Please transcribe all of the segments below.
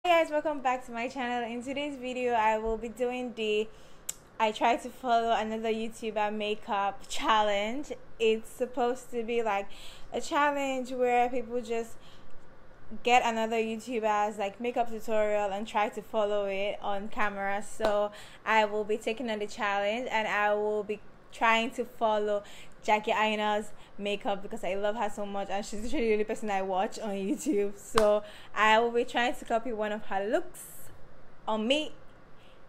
Hey guys, welcome back to my channel. In today's video I will be doing I try to follow another YouTuber makeup challenge. It's supposed to be like a challenge where people just get another YouTuber's like makeup tutorial and try to follow it on camera. So I will be taking on the challenge and I will be trying to follow Aina's makeup because I love her so much and she's literally the only person I watch on YouTube. So I will be trying to copy one of her looks on me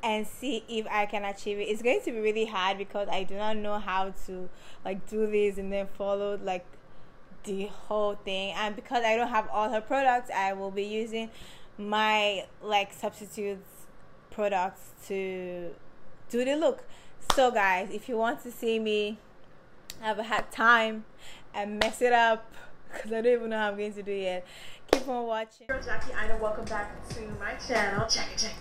and see if I can achieve it. It's going to be really hard because I do not know how to like do this and then follow like the whole thing, and because I don't have all her products, I will be using my like substitutes products to do the look. So guys, if you want to see me have a hard time and mess it up because I don't even know how I'm going to do it yet, keep on watching. Aina, welcome back to my channel. Check it.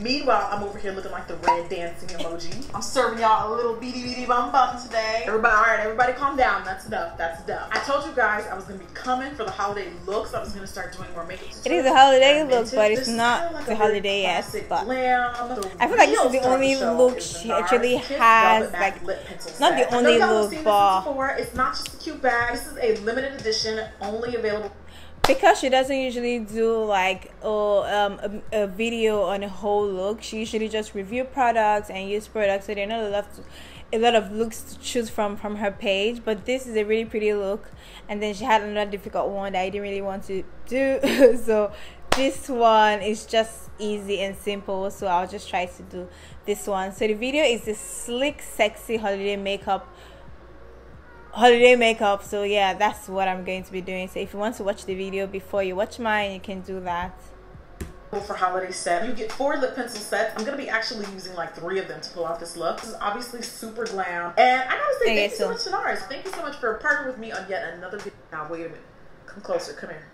Meanwhile, I'm over here looking like the red dancing emoji. I'm serving y'all a little beady bum bum today. Everybody calm down. That's enough. I told you guys I was gonna be coming for the holiday looks. I was gonna start doing more makeup. It is a holiday look, but it's not like the holiday yet. But I feel like this is the only look she actually has. Like, not the only look, but it's not just a cute bag. This is a limited edition, only available. Because she doesn't usually do like a video on a whole look. She usually just review products and use products, so there are not a lot of looks to choose from her page. But this is a really pretty look, and then she had another difficult one that I didn't really want to do so this one is just easy and simple, so I'll just try to do this one. So the video is the slick sexy holiday makeup. So yeah, that's what I'm going to be doing. So if you want to watch the video before you watch mine, you can do that. For holiday set, you get 4 lip pencil sets. I'm gonna be actually using like 3 of them to pull off this look. This is obviously super glam, and I gotta say thank you so much, Shanars. Thank you so much for partnering with me on yet another video. Now wait a minute, come closer, come here.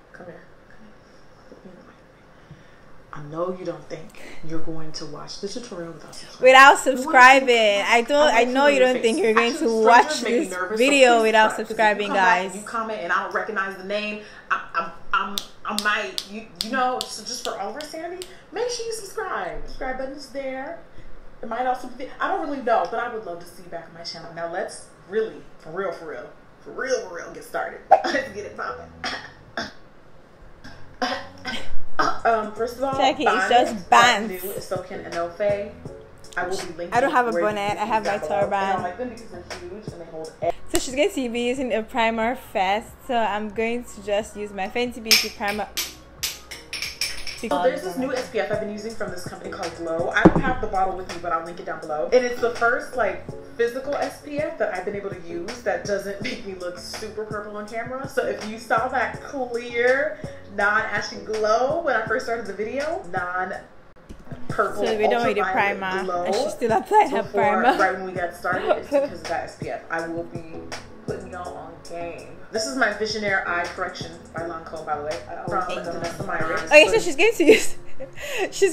I know you don't think you're going to watch the tutorial without subscribing. I know you don't think you're going to watch this video without subscribing, guys. You comment and I don't recognize the name. I might, you know, so just for all of our sanity, make sure you subscribe. Subscribe button is there. It might also be, I don't really know, but I would love to see you back on my channel. Now let's really, for real, get started. Let's get it popping. First of all, Jackie, it's just bands. New Soken and Ofe. I will be linking. I don't have a bonnet. I have my turban. I like them because they're huge and they hold. So she's going to be using a primer first. So I'm going to just use my Fenty Beauty primer. So there's this new SPF I've been using from this company called Glow. I don't have the bottle with me, but I'll link it down below. And it's the first like physical SPF that I've been able to use that doesn't make me look super purple on camera. So if you saw that clear, non-ashy glow when I first started the video, non-purple, so we don't need a primer, glow, and she still applied her primer. Right when we got started, it's because of that SPF. I will be putting y'all on game. This is my Visionaire Eye Correction by Lancome, by the way. Okay, so she's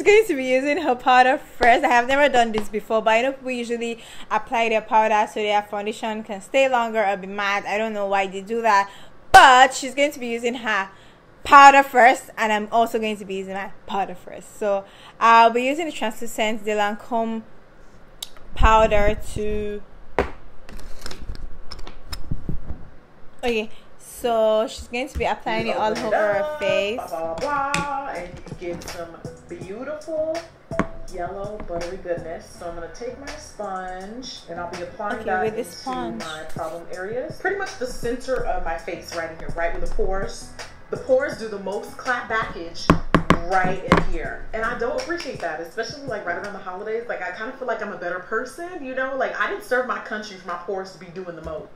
going to be using her powder first. I have never done this before, but I know people usually apply their powder so their foundation can stay longer or be matte. I don't know why they do that, but she's going to be using her powder first, and I'm also going to be using my powder first. So I'll be using the translucent de Lancome powder to. Okay, so she's going to be applying it all over her face. And you get some beautiful yellow buttery goodness. So I'm going to take my sponge and I'll be applying that with into sponge. My problem areas. Pretty much the center of my face right in here, right where the pores. The pores do the most clap backage right in here. And I don't appreciate that, especially like right around the holidays. Like I kind of feel like I'm a better person, you know? Like I didn't serve my country for my pores to be doing the most.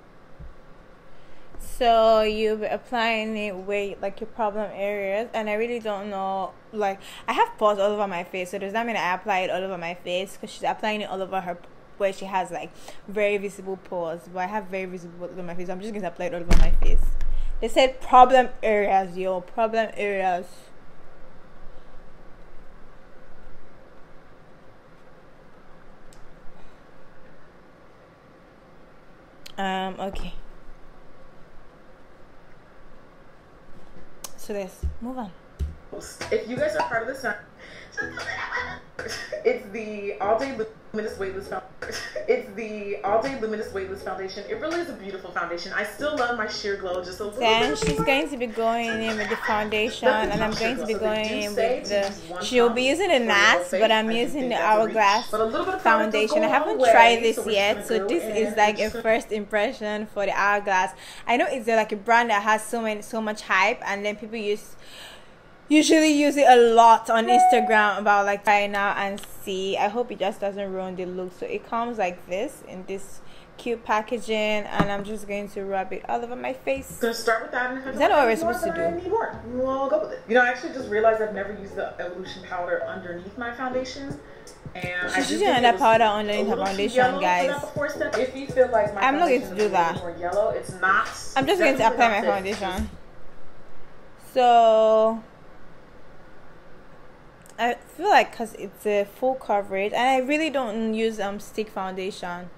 So you'll be applying it with like your problem areas, and I really don't know, like I have pores all over my face, so does that mean I apply it all over my face? Because she's applying it all over her where she has like very visible pores, but I have very visible all over my face, so I'm just going to apply it all over my face. They said problem areas, yo, problem areas. Okay. to this. Move on. If you guys are part of the sun, it's the All Day Luminous Weightless Foundation. It's the All Day Luminous Weightless Foundation. It really is a beautiful foundation. I still love my sheer glow just a little Then bit. she's going to be going in with the foundation, and I'm going to be going in with the. She'll be using the NAS, but I'm using the Hourglass foundation. I haven't tried this yet, so this is like a first impression for the Hourglass. I know it's like a brand that has so much hype, and then people usually use it a lot on Instagram about like try now and see. I hope it just doesn't ruin the look. So it comes like this in this cute packaging, and I'm just going to rub it all over my face. Gonna start with that. And is that what we're supposed to do? I need more. We'll go with it. You know, I actually just realized I've never used the Evolution powder underneath my foundation. And she's using that powder underneath her foundation, guys. If you feel like my I'm not going to do that. More yellow, it's not. I'm just going to apply my foundation. So I feel like because it's a full coverage, and I really don't use stick foundation.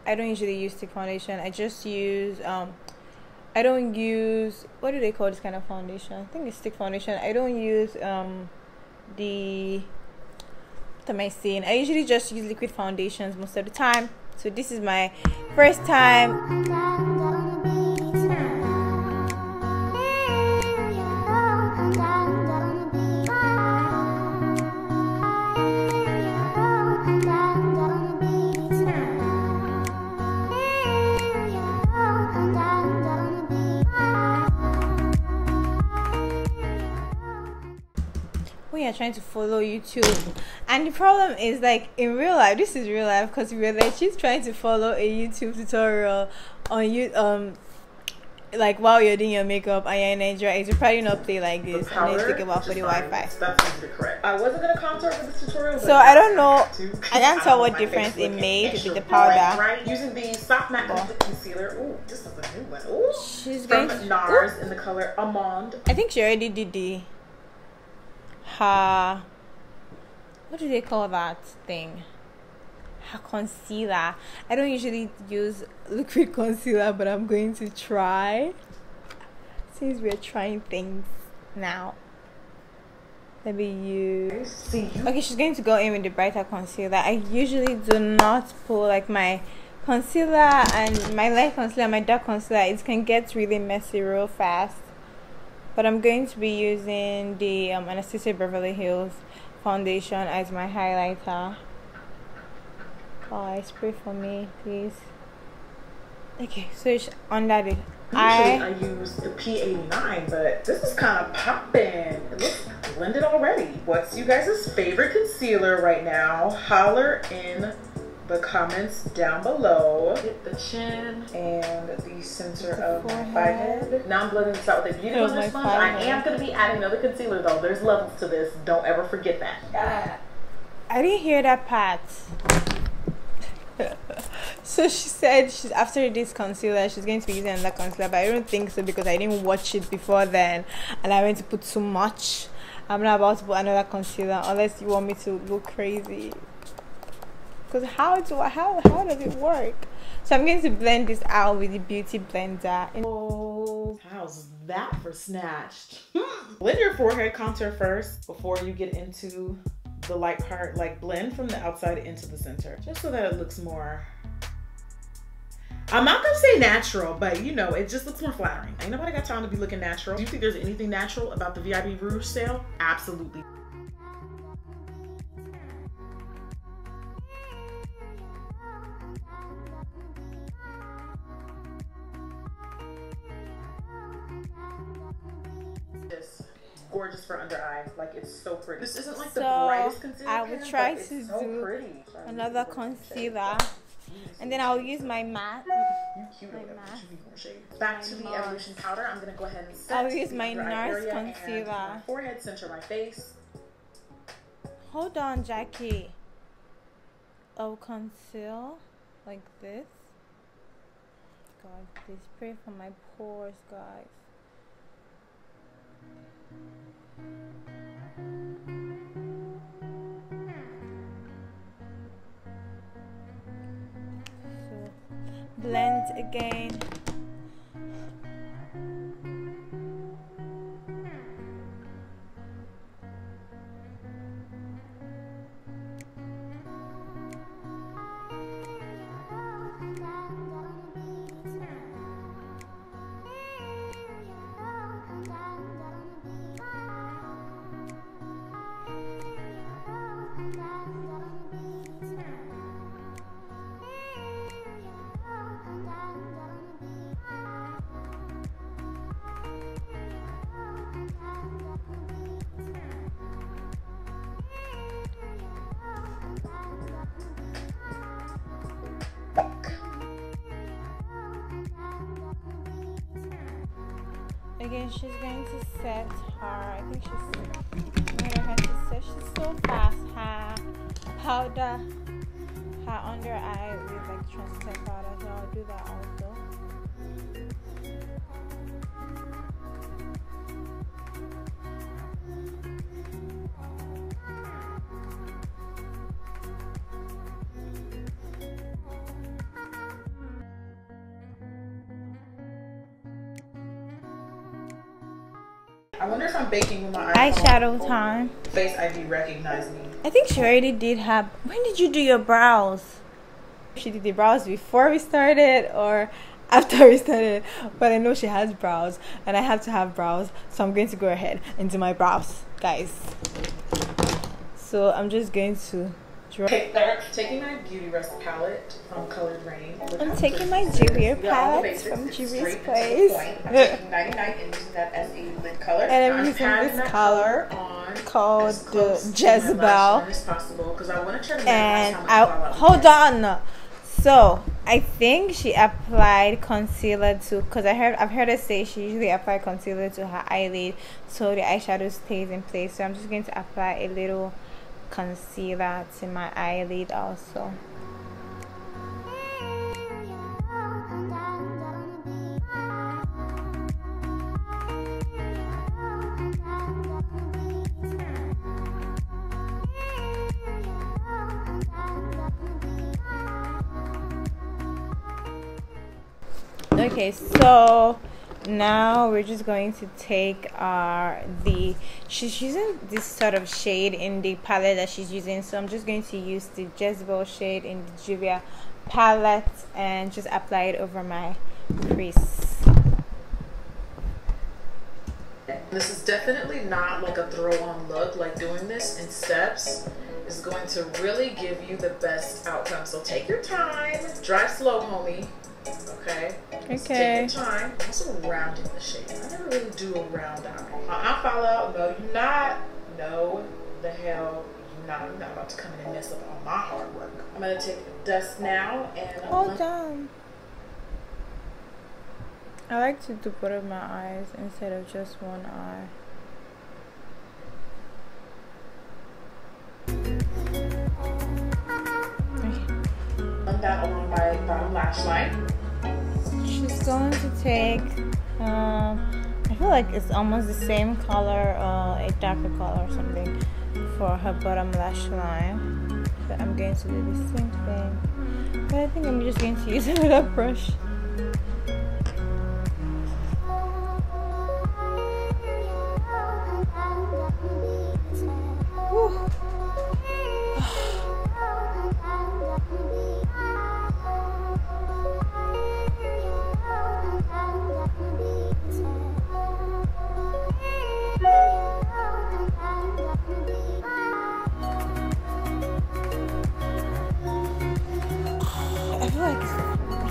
I don't usually use stick foundation. I just use I don't use, what do they call this kind of foundation? I think it's stick foundation. I don't use what am I saying? I usually just use liquid foundations most of the time. So this is my first time. We are trying to follow YouTube, and the problem is like in real life, this is real life, because we're like, she's trying to follow a YouTube tutorial on you like while you're doing your makeup and you're in Nigeria, you probably not play like this and then think about for the Wi-Fi. That's correct. I wasn't gonna contour for this tutorial, so I don't know. I can't tell what difference it made with the powder. Right, using the soft matte concealer. Ooh, this is a new one. Ooh, she's from going to, NARS in the color Almond. I think she already did the what do they call that thing? Her concealer. I don't usually use liquid concealer, but I'm going to try since we're trying things now. Let me use. Okay, she's going to go in with the brighter concealer. I usually do not pull like my concealer and my light concealer and my dark concealer. It can get really messy real fast. But I'm going to be using the Anastasia Beverly Hills foundation as my highlighter. Oh, spray for me, please. Okay, so it's under the eye. I use the P89, but this is kind of popping. It looks blended already. What's you guys' favorite concealer right now? Holler in the comments down below. Hit the chin and the center of my forehead. Now I'm blending this out with a beauty blender sponge. I am going to be adding another concealer though. There's levels to this. Don't ever forget that. I didn't hear that part. So she said she's after this concealer she's going to be using another concealer, but I don't think so because I didn't watch it before then and I went to put too much. I'm not about to put another concealer unless you want me to look crazy. Because how does it work? So I'm going to blend this out with the beauty blender. Oh, how's that for snatched? Blend your forehead contour first before you get into the light part. Like blend from the outside into the center, just so that it looks more, I'm not gonna say natural, but you know, it just looks more flattering. Ain't nobody got time to be looking natural. Do you think there's anything natural about the VIB Rouge sale? Absolutely. Gorgeous for under eye, like it's so pretty. This isn't like the brightest concealer. I will try to do another concealer, and then I'll use my matte. Back to the Evolution powder. I'm gonna go ahead and set. I'll use my NARS concealer. My forehead, center my face. Hold on, Jackie. I'll conceal like this. God, please pray for my pores, guys. So blend again. again, she's going to set her. I think she's made her to set. She's so fast. Her powder, her under eye with like translucent powder. So I'll do that also. I wonder if I'm baking with my eyeshadow time. Face ID recognize me. I think she already did have. When did you do your brows? She did the brows before we started or after we started, but I know she has brows and I have to have brows, so I'm going to go ahead and do my brows, guys. So I'm just going to draw. Okay, taking my Beauty Rest palette from Colored Rain. I'm taking my Jewelry palette from Jewelry's Place. I'm taking 99 and using that as a lid color. And I'm using this color called the Jezebel. And hold on. So I think she applied concealer to, because I've heard her say she usually apply concealer to her eyelid so the eyeshadow stays in place. So I'm just going to apply a little concealer to my eyelid also. Okay, so now we're just going to take she's using this sort of shade in the palette that she's using, so I'm just going to use the Jezebel shade in the Julia palette and just apply it over my crease. This is definitely not like a throw-on look. Like, doing this in steps is going to really give you the best outcome. So take your time, drive slow, homie. Okay. Okay. So take your time. Also rounding the shape. I never really do a round eye. I'll follow out. No, you're not. No, the hell, you're not. You're not about to come in and mess up all my hard work. I'm gonna take the dust now and hold on. I like to do both of my eyes instead of just one eye. Run that along my bottom lash line. She's going to take, I feel like it's almost the same color, a darker color or something for her bottom lash line. But I'm going to do the same thing. But I think I'm just going to use another brush.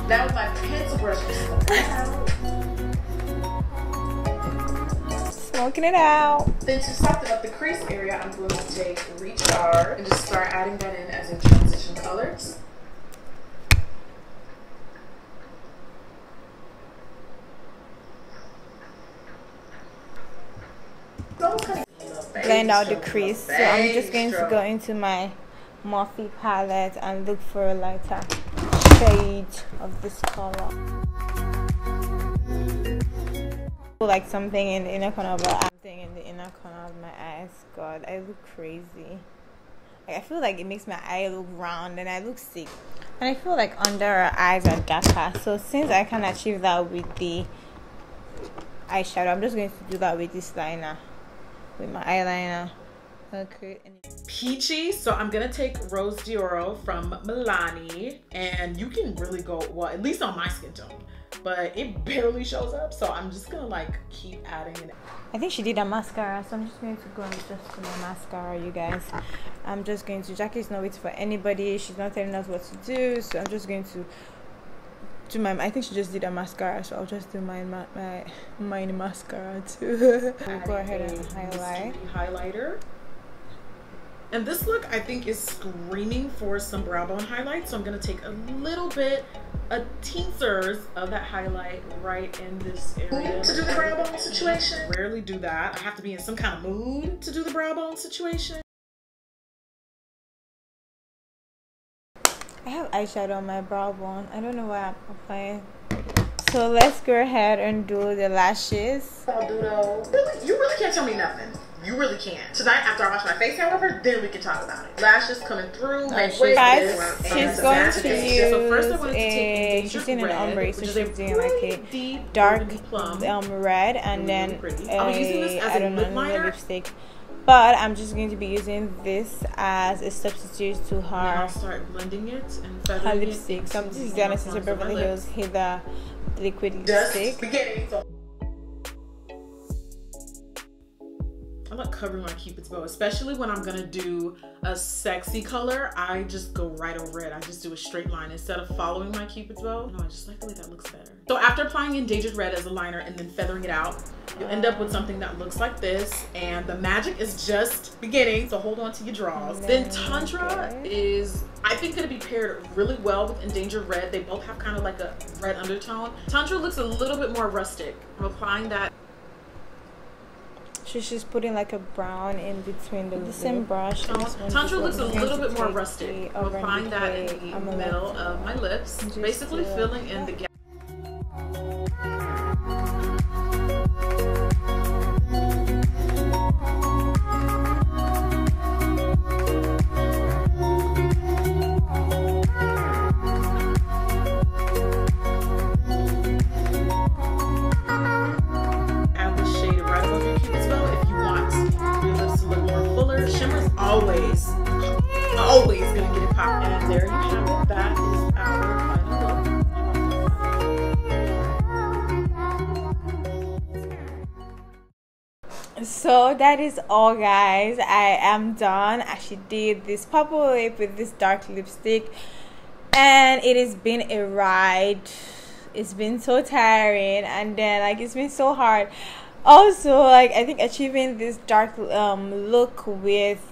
Now with my pencil brush, smoking it out. Then to soften up the crease area, I'm going to take Reach Hard and just start adding that in as a transition colors. Blend out the crease. So I'm just going to go into my Morphe palette and look for a lighter shade of this color. Like something in the inner corner of my eyes. God, I look crazy. Like, I feel like it makes my eye look round and I look sick. And I feel like under her eyes are darker. So since I can achieve that with the eyeshadow, I'm just going to do that with this liner, with my eyeliner. Peachy, so I'm gonna take Rose d'Oro from Milani, and you can really go, well, at least on my skin tone, but it barely shows up, so I'm just gonna like keep adding it. I think she did a mascara, so I'm just going to go and just do my mascara, you guys. I'm just going to, Jackie's not waiting for anybody, she's not telling us what to do, so I'm just going to do my, I think she just did a mascara, so I'll just do my mascara too. We'll go ahead and highlight. Highlighter. And this look, I think, is screaming for some brow bone highlight. So I'm gonna take a little bit, a teensers of that highlight right in this area. To do the brow bone situation. Rarely do that. I have to be in some kind of mood to do the brow bone situation. I have eyeshadow on my brow bone. I don't know why I'm applying. So let's go ahead and do the lashes. I'll do those. Really, you really can't tell me nothing. You really can't. Tonight, after I wash my face, however, then we can talk about it. Lashes coming through. Guys, she's going to use so first I wanted to take she's doing an ombre, so she's doing like a deep dark red and then I don't know, another lipstick. But I'm just going to be using this as a substitute to her. I'll start blending it and her lipstick. So this is the Anastasia Beverly Hills Hither liquid lipstick. I like covering my Cupid's bow, especially when I'm gonna do a sexy color. I just go right over it. I just do a straight line instead of following my Cupid's bow. No, I just like the way that looks better. So after applying Endangered Red as a liner and then feathering it out, you end up with something that looks like this, and the magic is just beginning, so hold on to your draws. Then Tundra is, I think, gonna be paired really well with Endangered Red. They both have kind of like a red undertone. Tundra looks a little bit more rustic. I'm applying that. So she's putting like a brown in between the same brush. Tundra looks a little bit more rustic. I'm applying that in the middle of my lips, basically filling in the gap. Always gonna get it popped. And there you have it. That is our final look. So that is all, guys. I am done. I actually did this purple lip with this dark lipstick, and it has been a ride. It's been so tiring, and then like it's been so hard. Also, like I think achieving this dark look with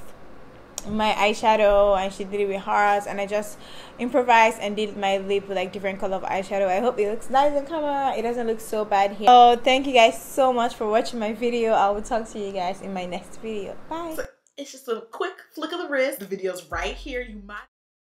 my eyeshadow, and she did it with hers, and I just improvised and did my lip with like different color of eyeshadow. I hope it looks nice on camera. It doesn't look so bad here. So thank you guys so much for watching my video. I will talk to you guys in my next video. Bye. It's just a quick flick of the wrist. The video's right here. You might